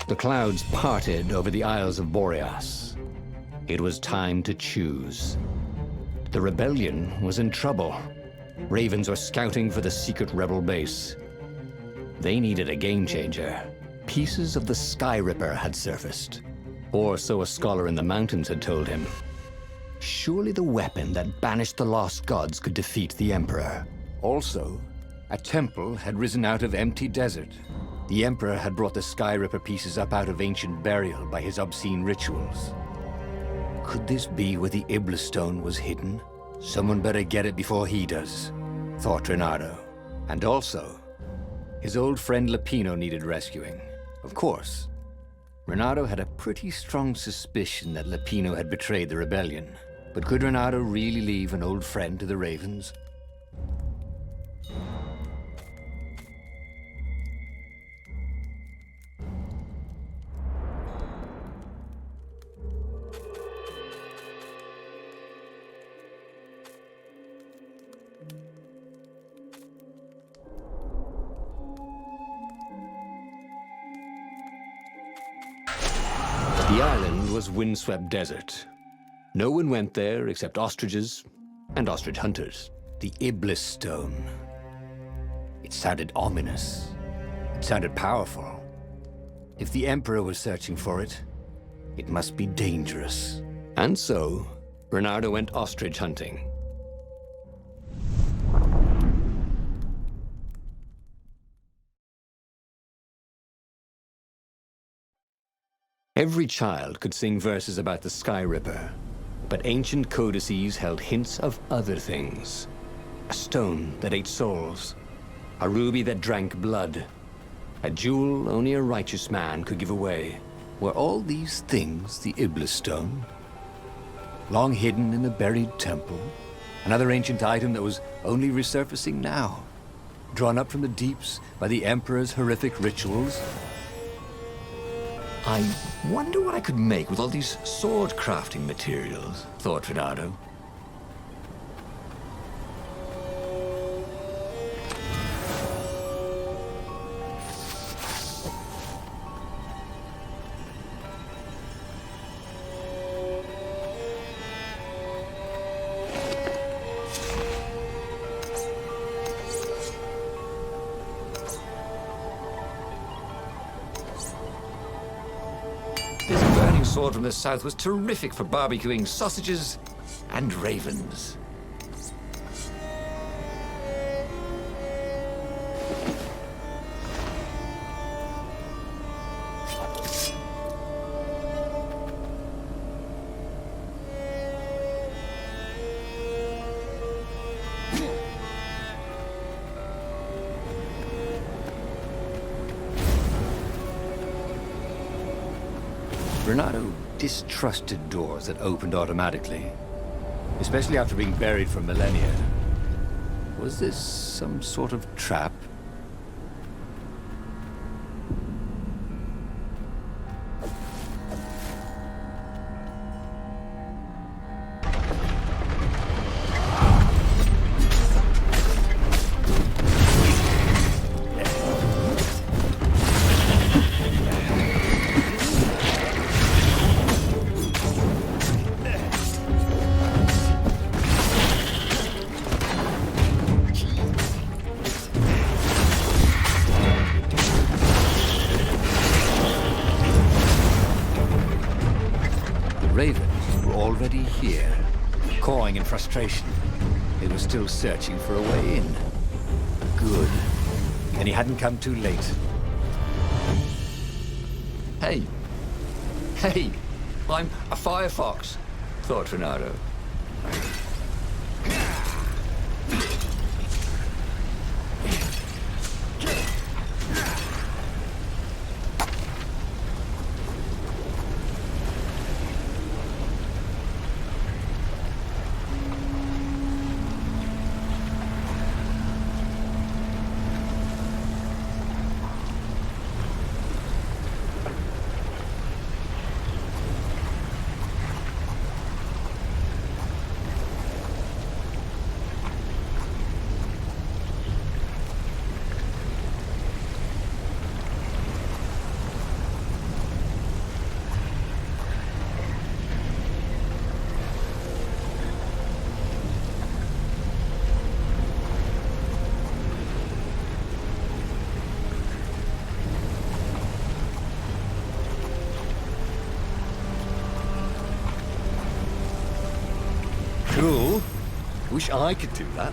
The clouds parted over the Isles of Boreas. It was time to choose. The rebellion was in trouble. Ravens were scouting for the secret rebel base. They needed a game changer. Pieces of the Sky Ripper had surfaced. Or so a scholar in the mountains had told him. Surely the weapon that banished the lost gods could defeat the Emperor. Also, a temple had risen out of empty desert. The Emperor had brought the Sky Ripper pieces up out of ancient burial by his obscene rituals. Could this be where the Iblis Stone was hidden? Someone better get it before he does, thought Renato. And also, his old friend Lapino needed rescuing. Of course, Renato had a pretty strong suspicion that Lapino had betrayed the rebellion. But could Renato really leave an old friend to the Ravens? The island was windswept desert. No one went there except ostriches and ostrich hunters. The Iblis Stone. It sounded ominous. It sounded powerful. If the Emperor was searching for it, it must be dangerous. And so, Bernardo went ostrich hunting. Every child could sing verses about the Sky Ripper, but ancient codices held hints of other things. A stone that ate souls, a ruby that drank blood, a jewel only a righteous man could give away. Were all these things the Iblis Stone? Long hidden in a buried temple? Another ancient item that was only resurfacing now? Drawn up from the deeps by the Emperor's horrific rituals? I wonder what I could make with all these sword crafting materials, thought Renato. Sword from the south was terrific for barbecuing sausages and ravens. Renato distrusted doors that opened automatically, especially after being buried for millennia. Was this some sort of trap? Ravens were already here, cawing in frustration. They were still searching for a way in. Good. And he hadn't come too late. Hey! Hey! I'm a firefox, thought Renato. Cool. Wish I could do that.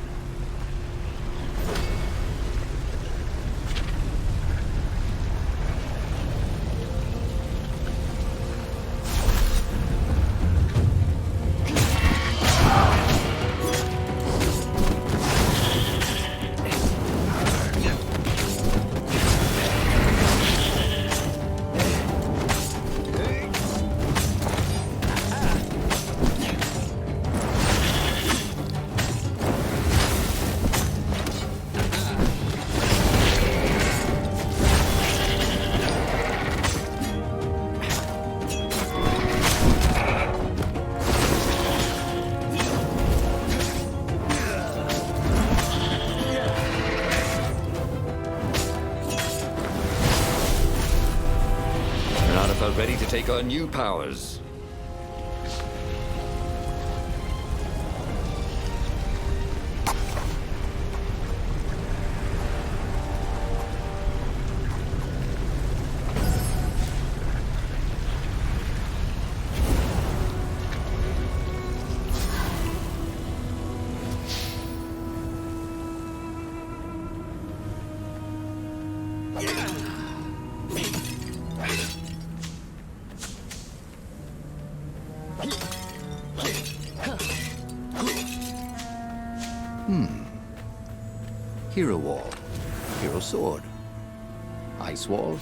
Ready to take on new powers. Hero Wall, Hero Sword, Ice Wall,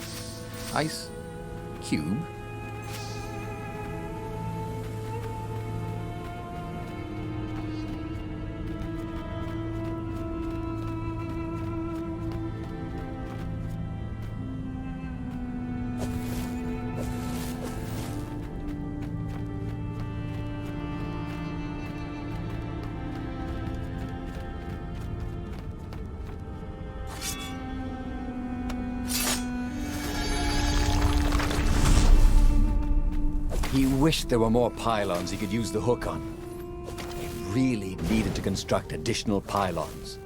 Ice Cube. He wished there were more pylons he could use the hook on. He really needed to construct additional pylons.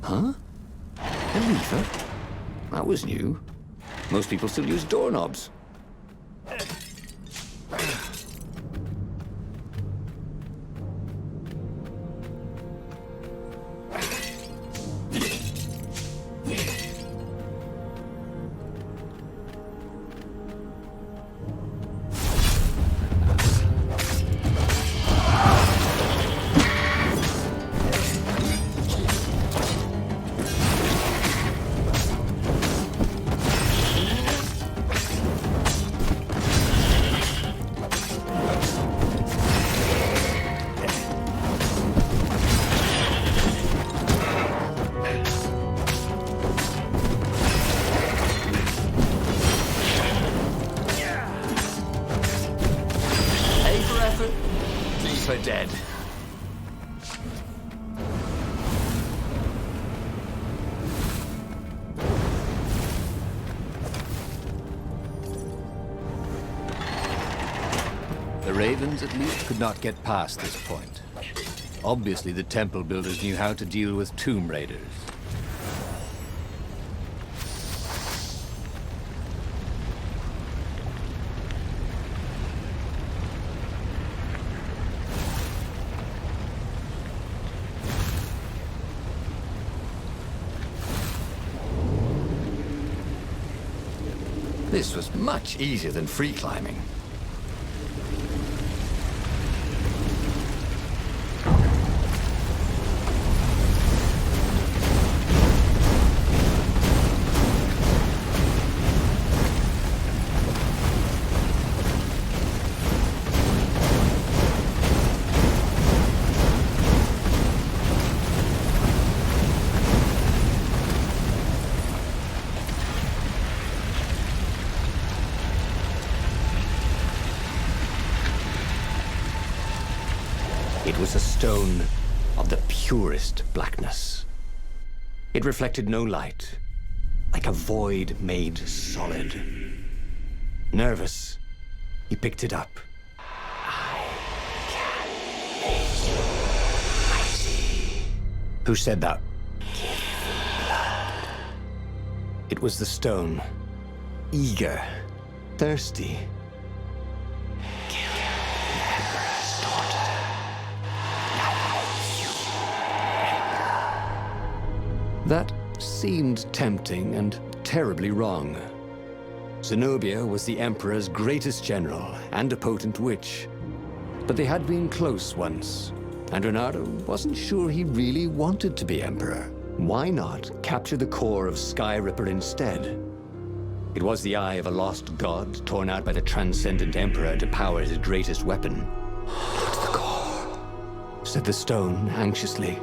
Huh? A lever? That was new. Most people still use doorknobs. For dead. The Ravens, at least, could not get past this point. Obviously, the temple builders knew how to deal with tomb raiders. This was much easier than free climbing. It was a stone of the purest blackness. It reflected no light, like a void made solid. Nervous, he picked it up. I can make you mighty. Who said that? Give me blood. It was the stone, eager, thirsty. Kill the Emperor's daughter. That seemed tempting and terribly wrong. Zenobia was the Emperor's greatest general and a potent witch. But they had been close once, and Reynardo wasn't sure he really wanted to be Emperor. Why not capture the core of Sky Ripper instead? It was the eye of a lost god torn out by the transcendent Emperor to power his greatest weapon. "It's the core," said the stone anxiously.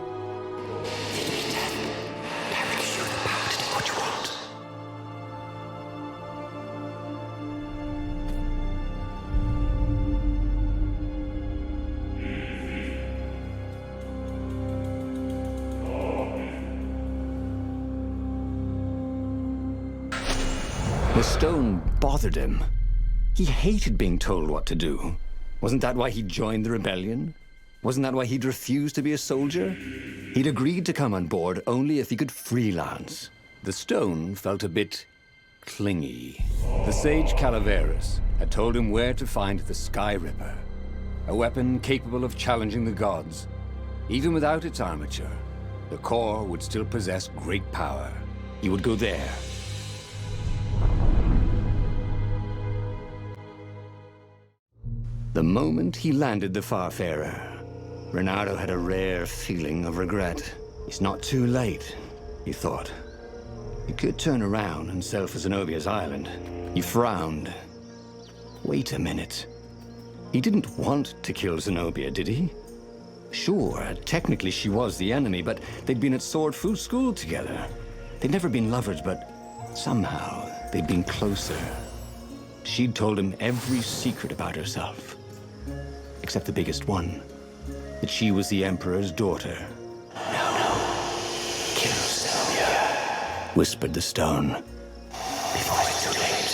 The stone bothered him. He hated being told what to do. Wasn't that why he joined the rebellion? Wasn't that why he'd refused to be a soldier? He'd agreed to come on board only if he could freelance. The stone felt a bit clingy. The sage Calaveras had told him where to find the Sky Ripper, a weapon capable of challenging the gods. Even without its armature, the core would still possess great power. He would go there. The moment he landed the Farfarer, Reynardo had a rare feeling of regret. It's not too late, he thought. He could turn around and sail for Zenobia's island. He frowned. Wait a minute. He didn't want to kill Zenobia, did he? Sure, technically she was the enemy, but they'd been at sword food school together. They'd never been lovers, but somehow they'd been closer. She'd told him every secret about herself. Except the biggest one, that she was the Emperor's daughter. No. Kill Zenobia, whispered the stone, before it's too late.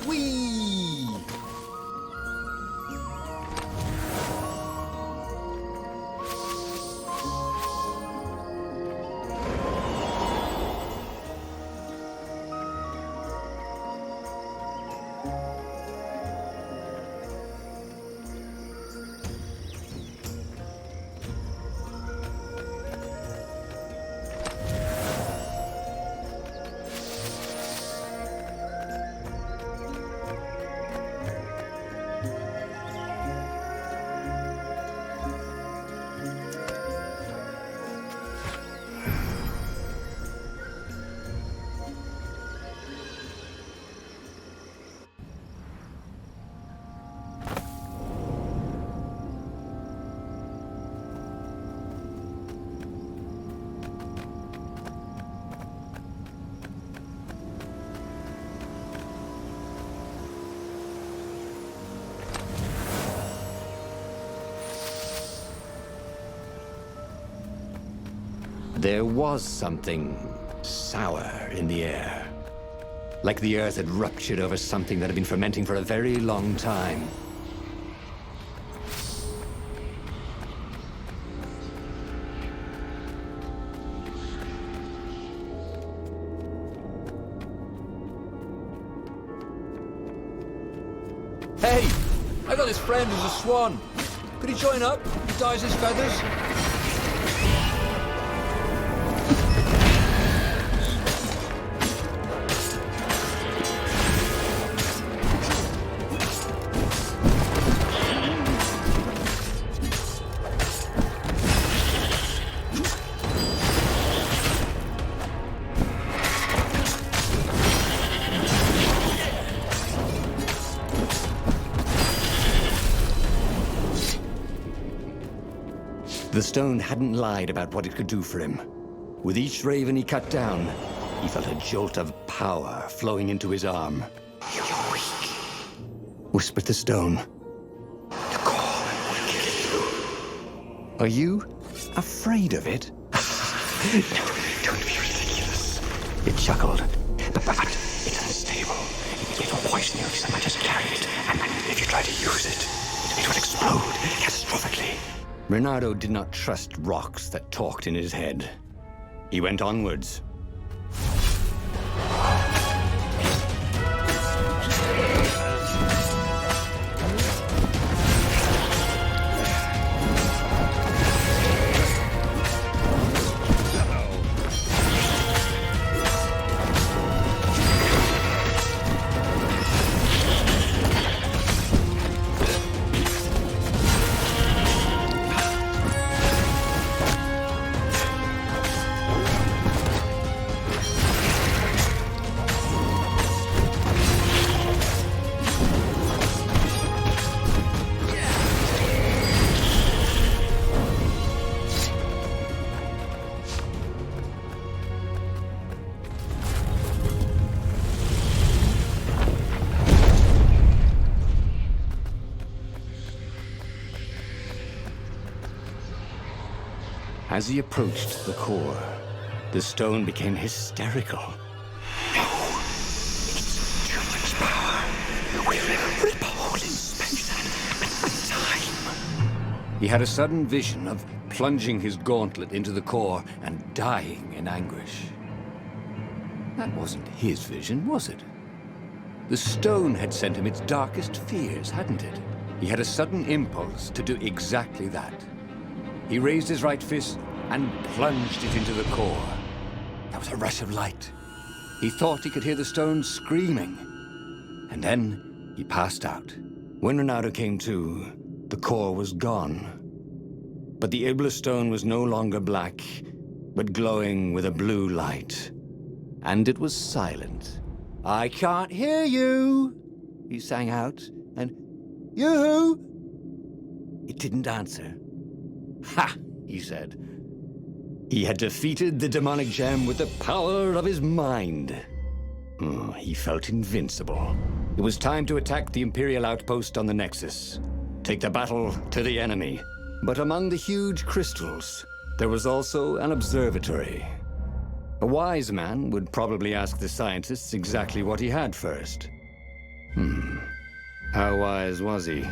Whee! There was something sour in the air. Like the earth had ruptured over something that had been fermenting for a very long time. Hey! I got this friend who's a swan. Could he join up? He dyes his feathers. The stone hadn't lied about what it could do for him. With each raven he cut down, he felt a jolt of power flowing into his arm. You're weak. whispered the stone. The core will kill you. Are you afraid of it? No, don't be ridiculous. It chuckled. But it's unstable. It will poison you if so much as carry it. And if you try to use it, it will explode catastrophically. Reynardo did not trust rocks that talked in his head. He went onwards. As he approached the core, the stone became hysterical. No, it's too much power. We'll rip a hole in space and time. He had a sudden vision of plunging his gauntlet into the core and dying in anguish. That wasn't his vision, was it? The stone had sent him its darkest fears, hadn't it? He had a sudden impulse to do exactly that. He raised his right fist and plunged it into the core. There was a rush of light. He thought he could hear the stone screaming. And then he passed out. When Reynardo came to, the core was gone. But the Iblis stone was no longer black, but glowing with a blue light. And it was silent. "I can't hear you," he sang out, and "You?" It didn't answer. "Ha!" he said. He had defeated the demonic gem with the power of his mind. He felt invincible. It was time to attack the Imperial outpost on the Nexus. Take the battle to the enemy. But among the huge crystals, there was also an observatory. A wise man would probably ask the scientists exactly what he had first. How wise was he?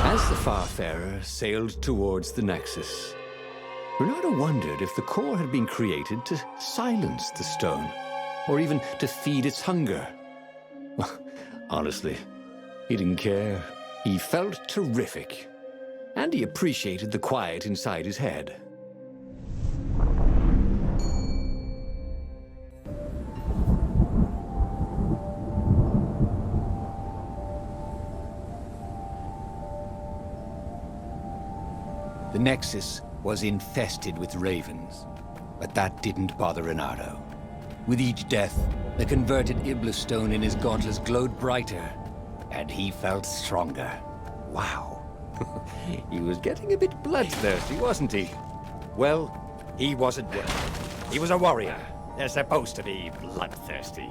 As the Farfarer sailed towards the Nexus, Reynardo wondered if the core had been created to silence the stone, or even to feed its hunger. Well, honestly, he didn't care. He felt terrific, and he appreciated the quiet inside his head. The Nexus was infested with ravens, but that didn't bother Reynardo. With each death, the converted Iblis stone in his gauntlets glowed brighter, and he felt stronger. Wow. He was getting a bit bloodthirsty, wasn't he? Well, he wasn't one. He was a warrior. They're supposed to be bloodthirsty.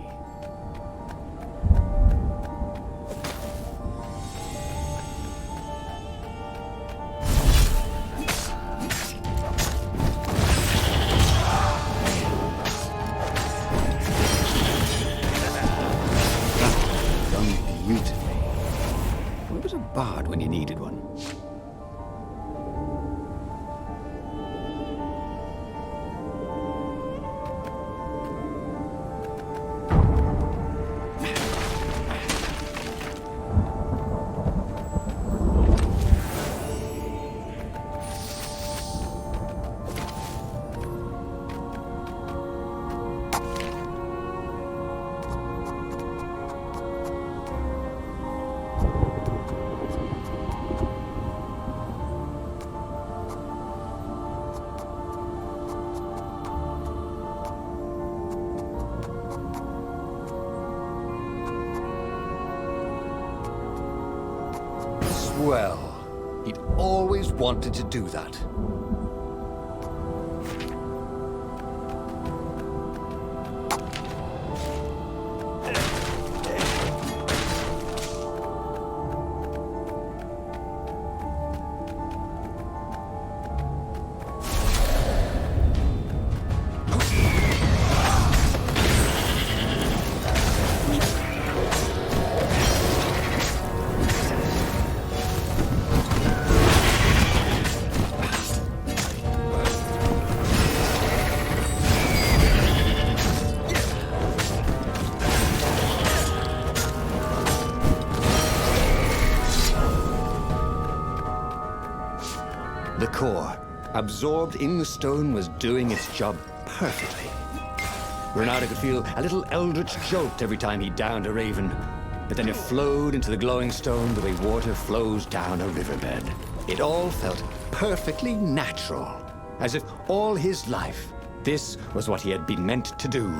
Bard when you needed one. well. He'd always wanted to do that. The core, absorbed in the stone, was doing its job perfectly. Renato could feel a little eldritch jolt every time he downed a raven, but then it flowed into the glowing stone the way water flows down a riverbed. It all felt perfectly natural, as if all his life, this was what he had been meant to do.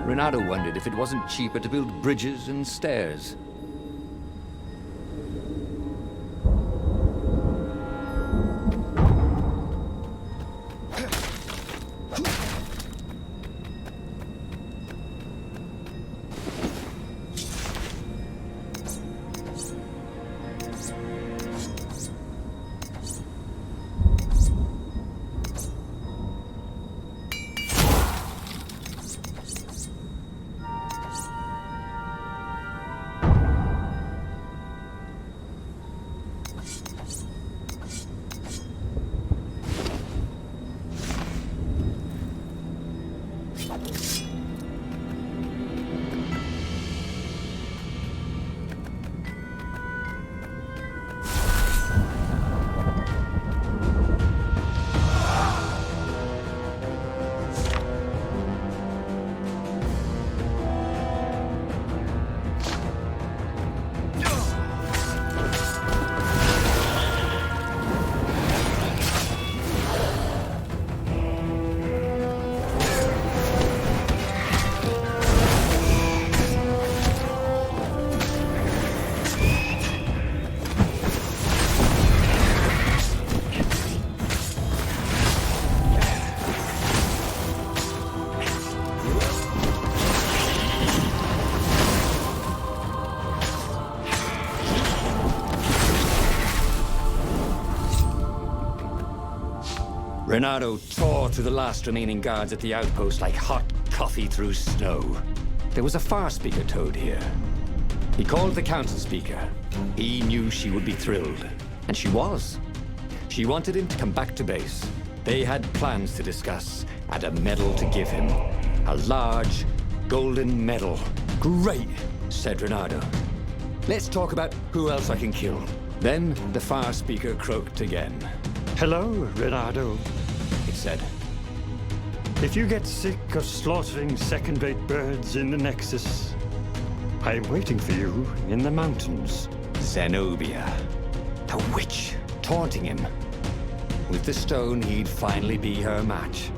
Renato wondered if it wasn't cheaper to build bridges and stairs. Renato tore through the last remaining guards at the outpost like hot coffee through snow. There was a far speaker toad here. He called the council speaker. He knew she would be thrilled. And she was. She wanted him to come back to base. They had plans to discuss and a medal to give him. A large, golden medal. Great, said Renato. Let's talk about who else I can kill. Then the far speaker croaked again. Hello, Renato. It said. If you get sick of slaughtering second-rate birds in the Nexus, I'm waiting for you in the mountains. Zenobia, the witch, taunting him. With the stone, he'd finally be her match.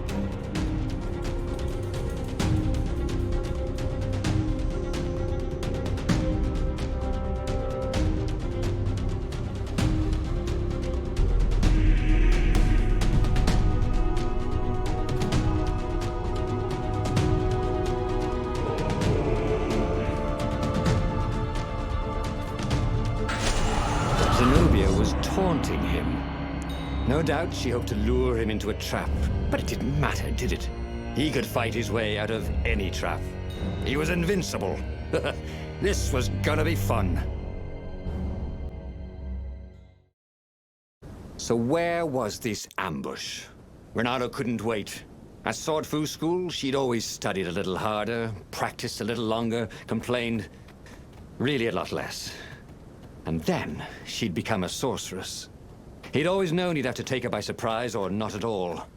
Zenobia was taunting him. No doubt she hoped to lure him into a trap, but it didn't matter, did it? He could fight his way out of any trap. He was invincible. This was gonna be fun. So where was this ambush? Renato couldn't wait. At Sword Fu school, she'd always studied a little harder, practiced a little longer, complained really a lot less. And then she'd become a sorceress. He'd always known he'd have to take her by surprise or not at all.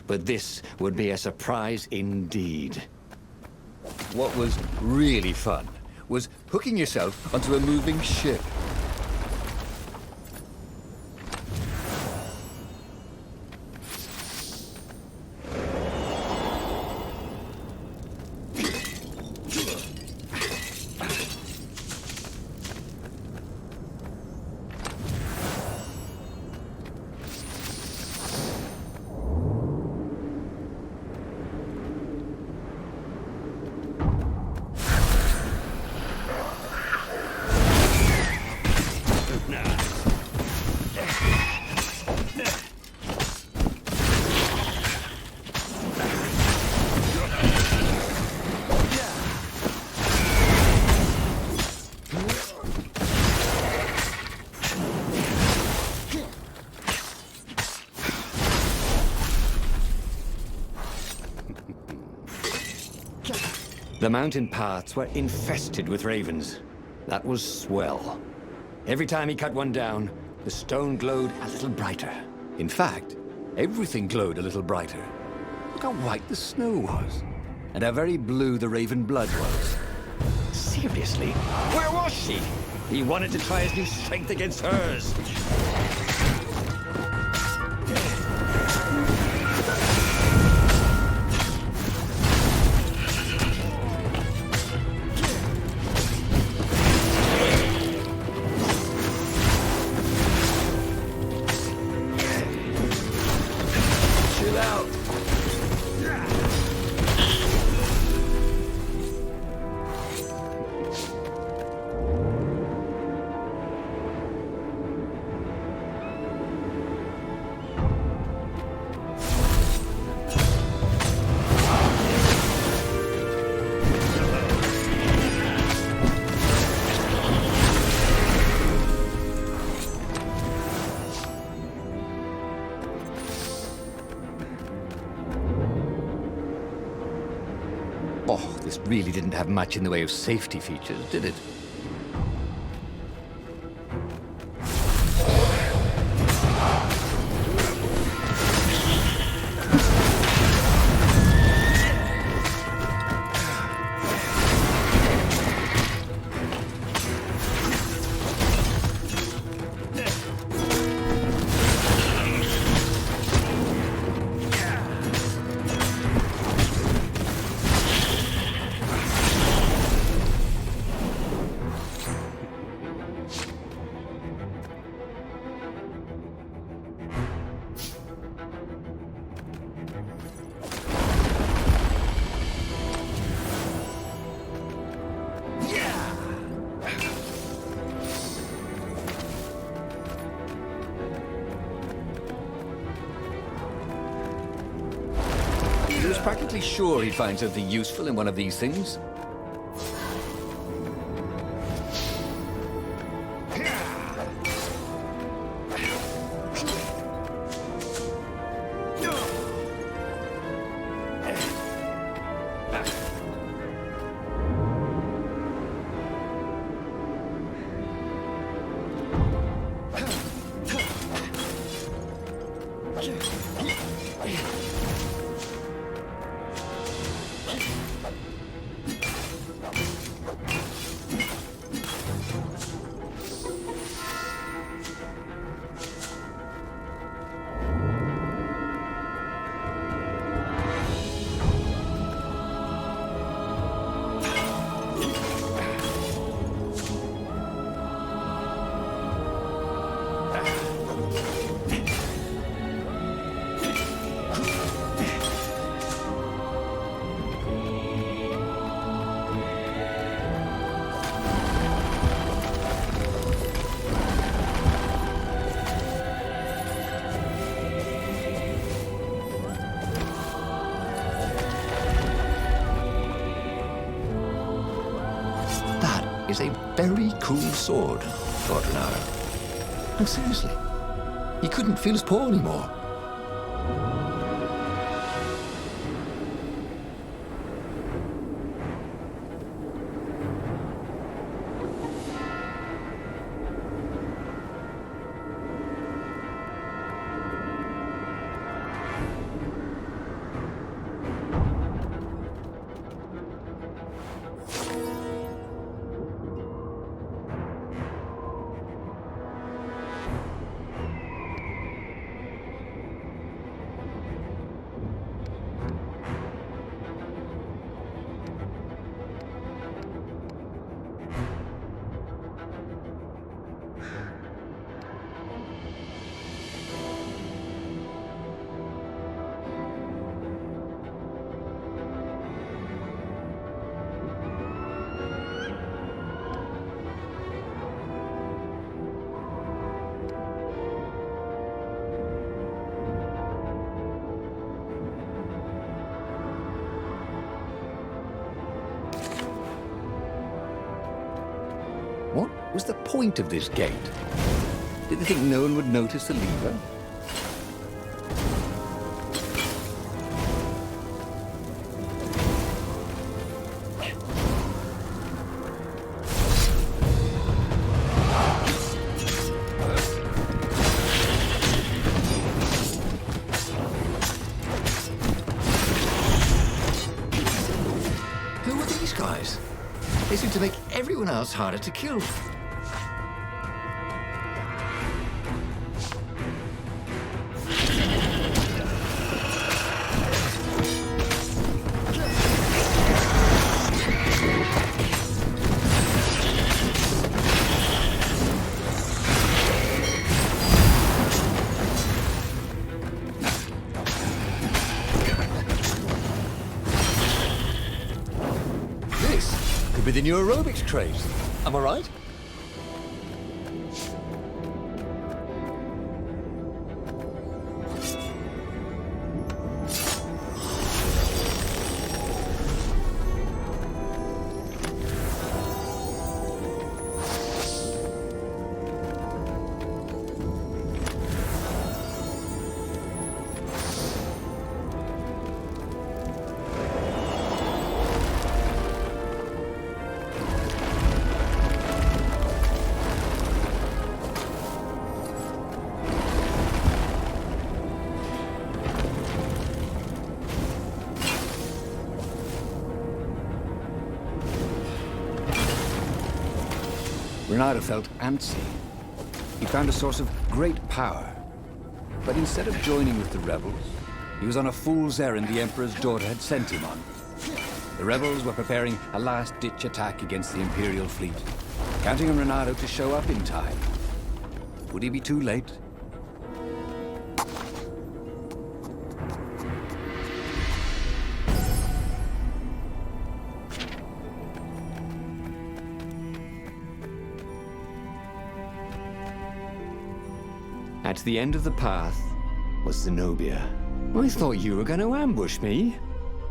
But this would be a surprise indeed. What was really fun was hooking yourself onto a moving ship. The mountain paths were infested with ravens. That was swell. Every time he cut one down, the stone glowed a little brighter. In fact, everything glowed a little brighter. Look how white the snow was, and how very blue the raven blood was. Seriously? Where was she? He wanted to try his new strength against hers. Chill out. Oh, this really didn't have much in the way of safety features, did it? He was practically sure he'd find something useful in one of these things. Is a very cool sword, thought Renara. No, seriously. He couldn't feel his paw anymore. What was the point of this gate? Did they think no one would notice the lever? They seem to make everyone else harder to kill. Could be the new aerobics craze. Am I right? Renato felt antsy. He found a source of great power. But instead of joining with the rebels, he was on a fool's errand the Emperor's daughter had sent him on. The rebels were preparing a last-ditch attack against the Imperial fleet, counting on Renato to show up in time. Would he be too late? At the end of the path was Zenobia. I thought you were going to ambush me,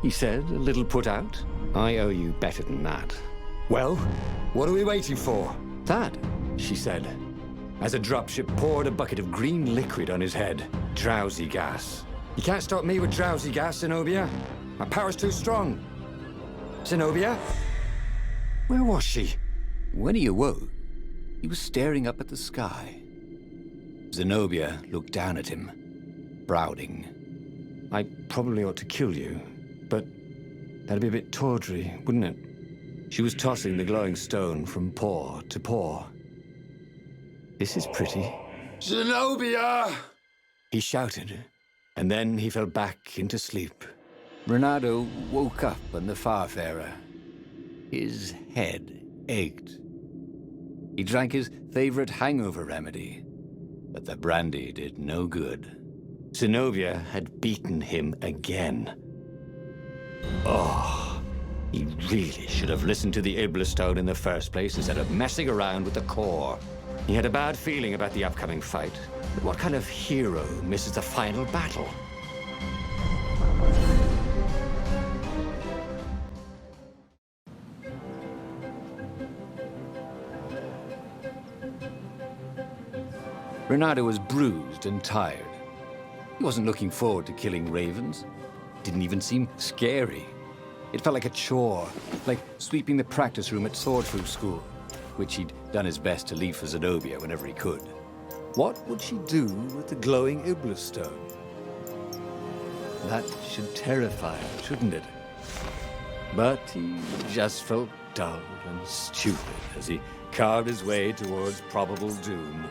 he said, a little put out. I owe you better than that. Well, what are we waiting for? That, she said, as a dropship poured a bucket of green liquid on his head. Drowsy gas. You can't stop me with drowsy gas, Zenobia. My power's too strong. Zenobia? Where was she? When he awoke, he was staring up at the sky. Zenobia looked down at him, brooding. I probably ought to kill you, but that'd be a bit tawdry, wouldn't it? She was tossing the glowing stone from paw to paw. This is pretty. Zenobia! He shouted, and then he fell back into sleep. Renato woke up on the Farfarer. His head ached. He drank his favorite hangover remedy, but the brandy did no good. Zenobia had beaten him again. Oh, he really should have listened to the Iblastone in the first place instead of messing around with the core. He had a bad feeling about the upcoming fight. But what kind of hero misses the final battle? Renato was bruised and tired. He wasn't looking forward to killing ravens. It didn't even seem scary. It felt like a chore, like sweeping the practice room at swordfish school, which he'd done his best to leave for Zenobia whenever he could. What would she do with the glowing Iblastone? That should terrify him, shouldn't it? But he just felt dull and stupid as he carved his way towards probable doom.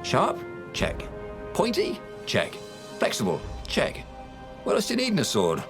Sharp? Check. Pointy? Check. Flexible? Check. What else do you need in a sword?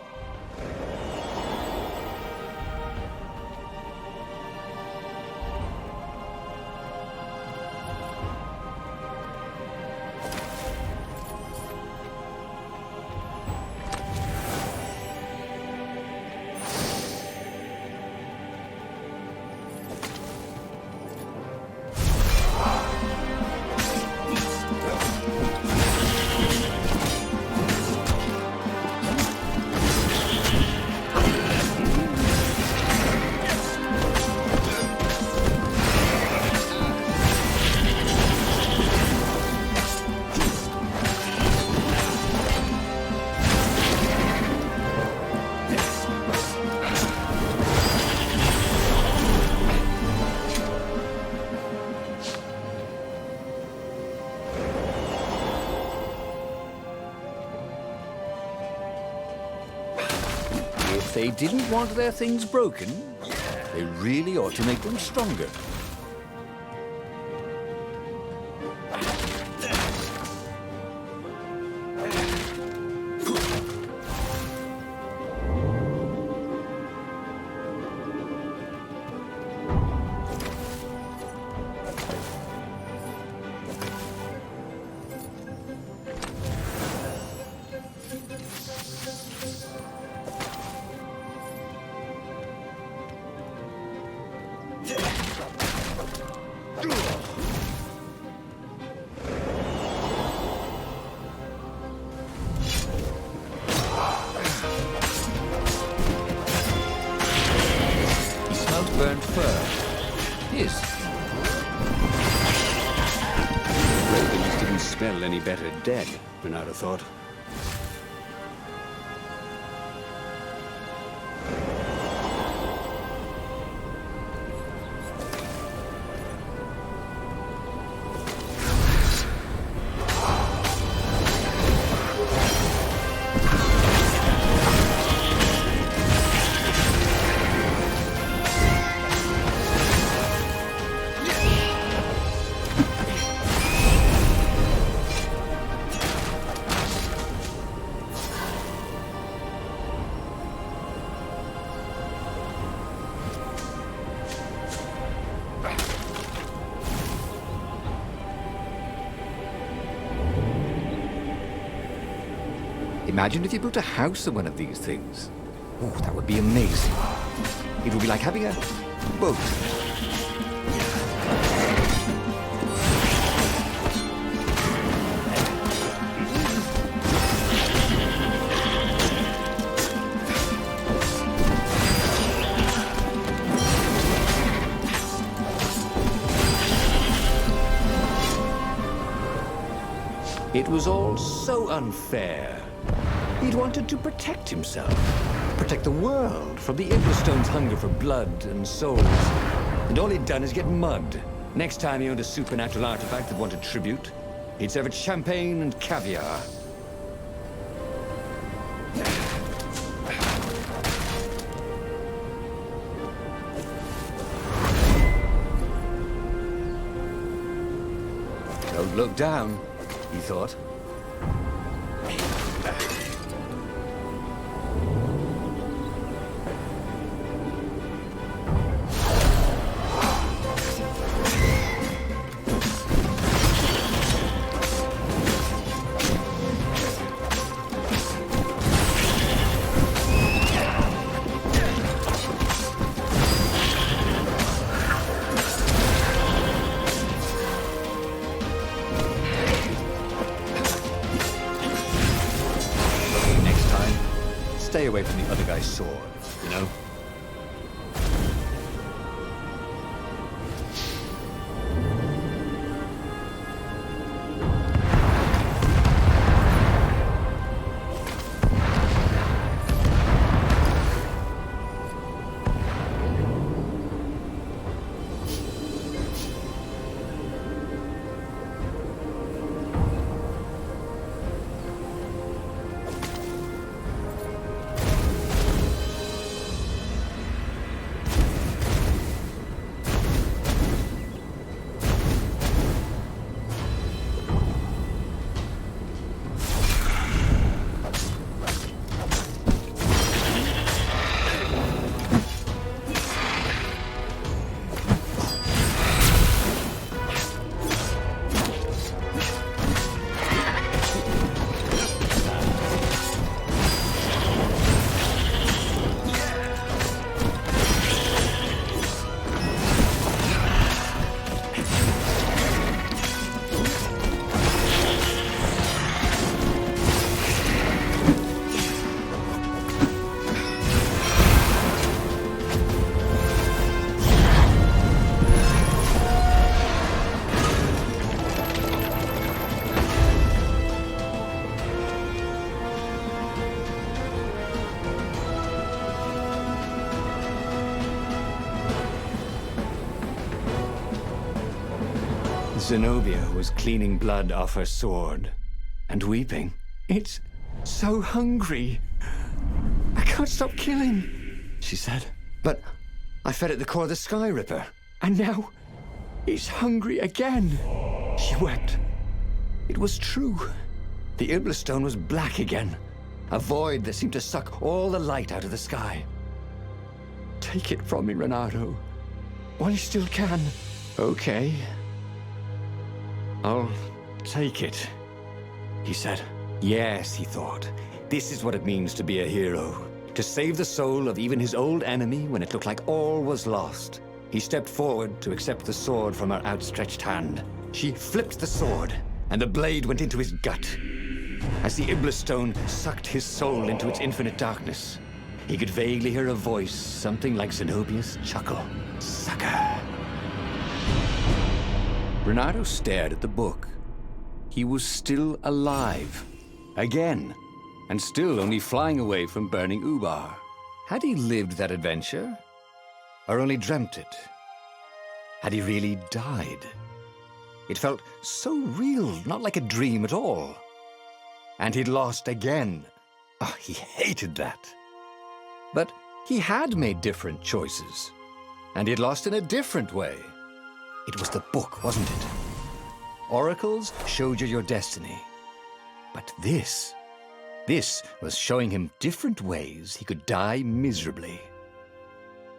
If they didn't want their things broken, they really ought to make them stronger. Burnt fur. His. Ravens didn't smell any better dead, Bernardo thought. Imagine if you built a house on one of these things. Oh, that would be amazing. It would be like having a boat. It was all so unfair. He'd wanted to protect himself, protect the world from the Everstone's hunger for blood and souls. And all he'd done is get mugged. Next time he owned a supernatural artifact that wanted tribute, he'd serve it champagne and caviar. Don't look down, he thought. Stay away from the other guy's sword, you know? Zenobia was cleaning blood off her sword and weeping. It's so hungry. I can't stop killing, she said. But I fed at the core of the Sky Ripper. And now he's hungry again. She wept. It was true. The Iblistone was black again. A void that seemed to suck all the light out of the sky. Take it from me, Renato. While you still can. Okay. I'll take it, he said. Yes, he thought. This is what it means to be a hero. To save the soul of even his old enemy when it looked like all was lost. He stepped forward to accept the sword from her outstretched hand. She flipped the sword, and the blade went into his gut. As the Iblistone sucked his soul into its infinite darkness, he could vaguely hear a voice, something like Zenobia's chuckle. Sucker. Renato stared at the book. He was still alive. Again. And still only flying away from burning Ubar. Had he lived that adventure? Or only dreamt it? Had he really died? It felt so real, not like a dream at all. And he'd lost again. Oh, he hated that. But he had made different choices. And he'd lost in a different way. It was the book, wasn't it? Oracles showed you your destiny. But this was showing him different ways he could die miserably.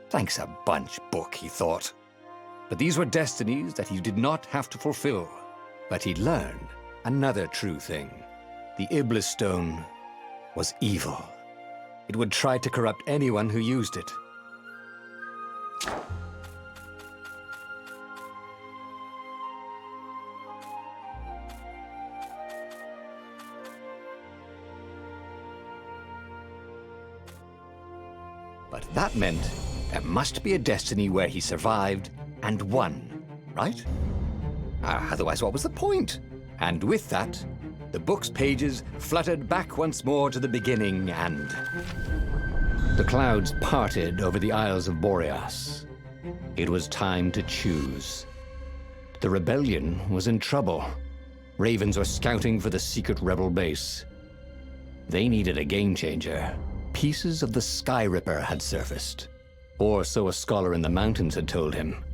Thanks a bunch, book, he thought. But these were destinies that he did not have to fulfill. But he'd learned another true thing. The Iblistone was evil. It would try to corrupt anyone who used it. But that meant there must be a destiny where he survived and won, right? Otherwise, what was the point? And with that, the book's pages fluttered back once more to the beginning, and the clouds parted over the Isles of Boreas. It was time to choose. The rebellion was in trouble. Ravens were scouting for the secret rebel base. They needed a game changer. Pieces of the Sky Ripper had surfaced. Or so a scholar in the mountains had told him.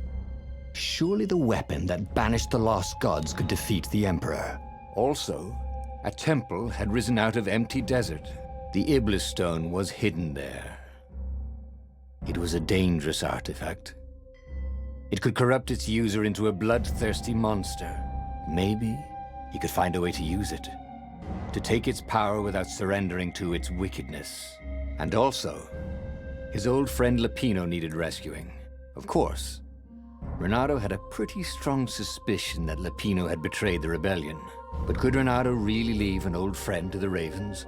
Surely the weapon that banished the lost gods could defeat the Emperor. Also, a temple had risen out of empty desert. The Iblistone was hidden there. It was a dangerous artifact. It could corrupt its user into a bloodthirsty monster. Maybe he could find a way to use it. To take its power without surrendering to its wickedness. And also, his old friend Lupino needed rescuing. Of course, Renato had a pretty strong suspicion that Lupino had betrayed the rebellion. But could Renato really leave an old friend to the Ravens?